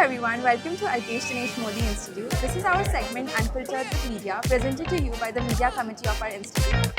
everyone, welcome to Alkesh Dinesh Modi Institute. This is our segment Unfiltered with Media, presented to you by the Media Committee of our institute.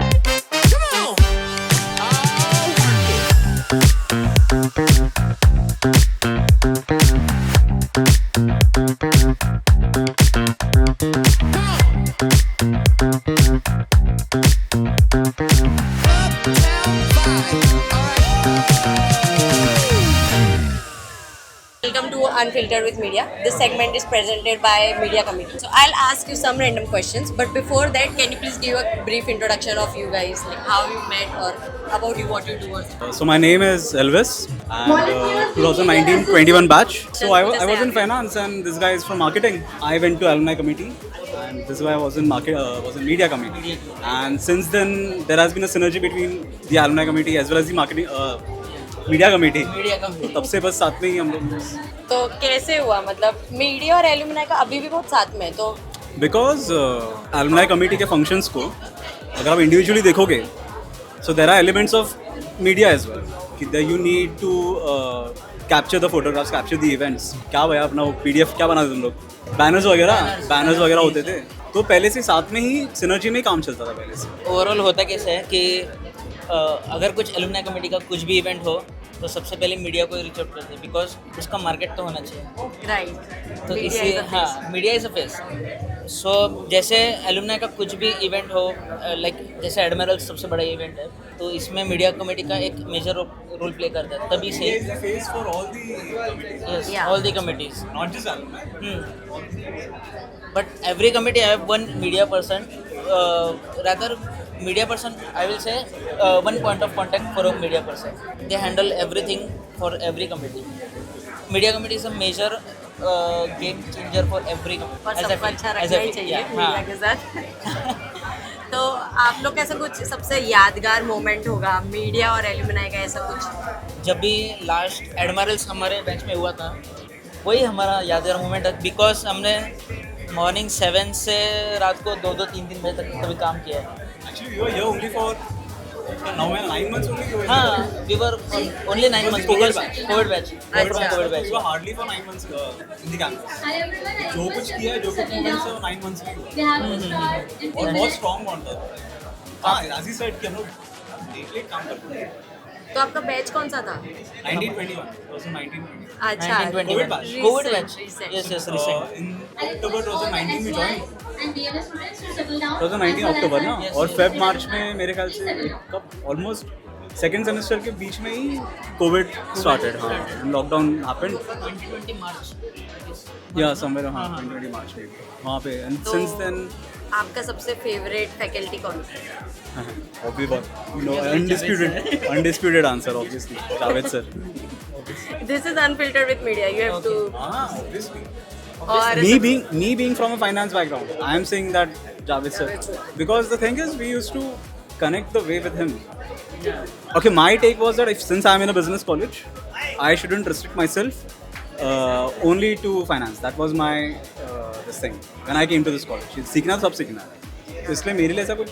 Welcome to Unfiltered with Media. This segment is presented by Media Committee. So I'll ask you some random questions, but before that, can you please give a brief introduction of you guys, like how you met or about you, what you do? So my name is Elvis and 2019-21 batch. So I was in finance and this guy is from marketing. I went to alumni committee and this guy was in media committee. And since then there has been a synergy between the alumni committee as well as the marketing media committee तब से बस साथ में ही हम लोग तो कैसे हुआ, मतलब मीडिया और एलुमनाई का अभी भी बहुत साथ में है तो बिकॉज एलुमनाई कमेटी के फंक्शंस को अगर आप इंडिविजुअली देखोगे so there are elements of media as well कि you need to capture the photographs capture the events क्या भैया अपना वो पीडीएफ क्या बनाते तुम लोग बैनर्स वगैरह होते थे तो पहले से साथ में ही सिनर्जी में ही काम चलता था पहले से ओवरऑल होता कैसे है कि अगर कुछ एलुमनाई कमेटी का कुछ भी इवेंट हो तो सबसे पहले मीडिया को रीच आउट करते हैं बिकॉज उसका मार्केट तो होना चाहिए राइट तो इसी हाँ media is a face so जैसे एलुमनाई का कुछ भी इवेंट हो लाइक जैसे एडमिरल सबसे बड़ा इवेंट है तो इसमें मीडिया कमेटी का एक मेजर रोल प्ले करता है तभी से all the committees not just alumni but every committee have one media person rather media person I will say one point of contact for a media person. They handle everything for every committee. Media committee is a major game changer for every और committee. सबको अच्छा रखना ही चाहिए media के साथ तो आप लोग कैसा कुछ सबसे यादगार मोमेंट होगा मीडिया और एलुमनाई का ऐसा कुछ? जब भी लास्ट एडमिरल्स हमारे बेंच में हुआ था वही हमारा यादगार मोमेंट है बिकॉज हमने मॉर्निंग 7 से रात को 2-3 बजे तक कभी काम किया है. Actually, we were here only for 9 months only. हाँ, we were only 9 months because COVID batch. COVID batch. We were hardly for 9 months in the campus. जो कुछ किया है, जो कुछ events है, वो 9 months में हुआ. और बहुत strong bond था. हाँ, as he said कि हम लोग डेली काम करते हैं. तो आपका बैच कौन सा था? 1921. 2019. अच्छा 1921. COVID batch. Yes, recent. In October 2019 we joined. 2019 अक्टूबर ना और फेब मार्च में मेरे ख्याल से कब ऑलमोस्ट सेकेंड सेमेस्टर के बीच में ही कोविड स्टार्टेड. हाँ लॉकडाउन हैपेंड 2020 मार्च या समवेयर हाँ 2020 मार्च में वहाँ पे एंड सिंस देन आपका सबसे फेवरेट फैकल्टी कौन सा है? Undisputed answer obviously Javed sir. This is unfiltered with media you have to obviously और me being from a finance background, I am saying that Javed sir, because the thing is we used to connect the way with him. Okay, my take was that since I am in a business college, I shouldn't restrict myself only to finance. That was my this thing when I came to this college. सीखना सब सीखना है तो इसलिए मेरे लिए ऐसा कुछ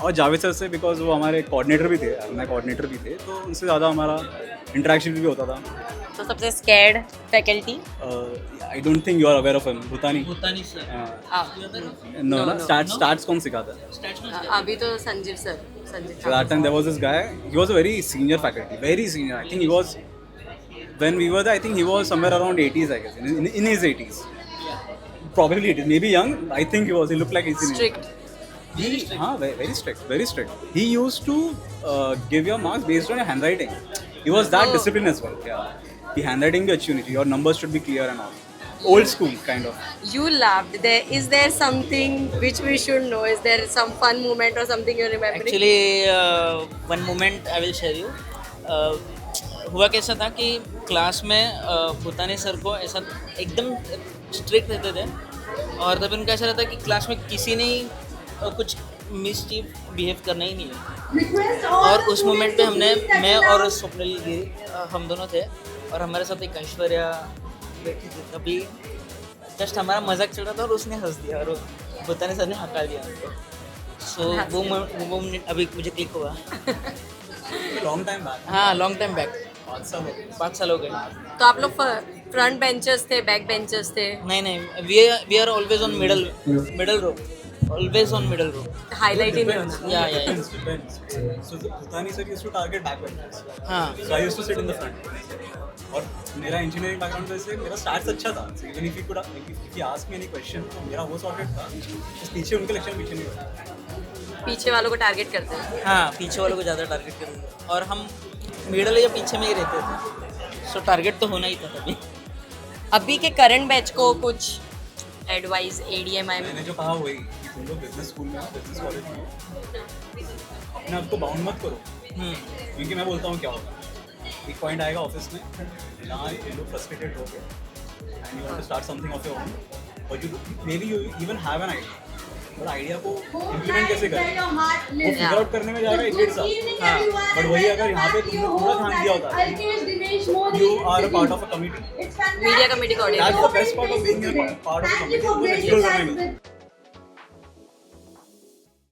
और जावेद सर से बिकॉज वो हमारे कोऑर्डिनेटर भी थे मैं कोऑर्डिनेटर भी थे तो उनसे ज़्यादा हमारा इंटरेक्शन भी होता था. तो सबसे scared faculty I don't think you are aware of him. Bhutani sir no ना स्टार्ट्स कौन सिखाता है? अभी तो Sanjeev sir So that time there was this guy. He was a very senior faculty, very senior. I think he was when we were there. I think he was somewhere around 80s, I guess, in his 80s. Probably 80s, maybe young. I think he was. He looked like he's strict very strict, very strict. He used to give your marks based on your handwriting. He was that disciplined as well. Yeah, the handwriting भी अच्छी होनी चाहिए और numbers should be clear and all. Old school kind of. You laughed. Is there something which we should know? Is there some fun moment or something you remember? Actually one moment I will share you. हुआ कैसा था कि class में भूतानी sir को ऐसा एकदम strict रहते थे और तब उनका ऐसा रहता कि क्लास में किसी ने कुछ मिसचीफ बिहेव करना ही नहीं है. और उस मोमेंट पे हमने मैं और स्वप्निल गिरी हम दोनों थे और हमारे साथ एक ऐश्वर्या बैठी थी. तभी जस्ट हमारा मजाक चल रहा था और उसने हंस दिया और भूतानी सर ने हकार दिया हमको. सो वो मोमेंट अभी मुझे क्लिक हुआ. Long time back. हाँ लॉन्ग टाइम बैक 5 साल हो गए. 5 साल हो गए. तो आप लोग फ्रंट बेंचर्स थे, बैक बेंचर्स थे, नहीं नहीं, we are always on middle row, always on middle row. Highlight ही नहीं होना. या Depends. So Bhutani sir used to target backbenchers. हाँ. So I used to sit in the front. और मेरा इंजीनियरिंग बैकग्राउंड वजह से मेरा स्टार्ट अच्छा था. So even if you ask me any question, तो मेरा वो सॉर्टेड था. बस पीछे उनके लेक्चर पीछे नहीं होता. पीछे वालों को टारगेट करते हैं. हाँ, पीछे वालों को ज़्यादा टारगेट करेंगे और हम मिडल या पीछे में ही रहते थे. सो टारगेट तो होना ही था तभी. अभी के करंट बैच को कुछ एडवाइस ADMI में? मैंने जो कहा वही कि तुम लोग बिजनेस स्कूल में हो, बिजनेस कॉलेज में हो, अपने आप को बाउंड मत करो. क्योंकि मैं बोलता हूँ क्या होगा, एक पॉइंट आएगा ऑफिस में जहाँ यू लोग फ्रस्ट्रेटेड हो गए and you want to start something of your own, और you may be you even have an idea, और आइडिया को इम्प्लीमेंट कैसे करें वो फिगर आउट करने में जाएगा 1-1.5 साल. बट वही अगर यहाँ पे तुमने थोड़ा ध्यान दिया होता, you are a part of a committee, media committee that's the best part of being a part of a committee, वो एक्सप्लोर करने में.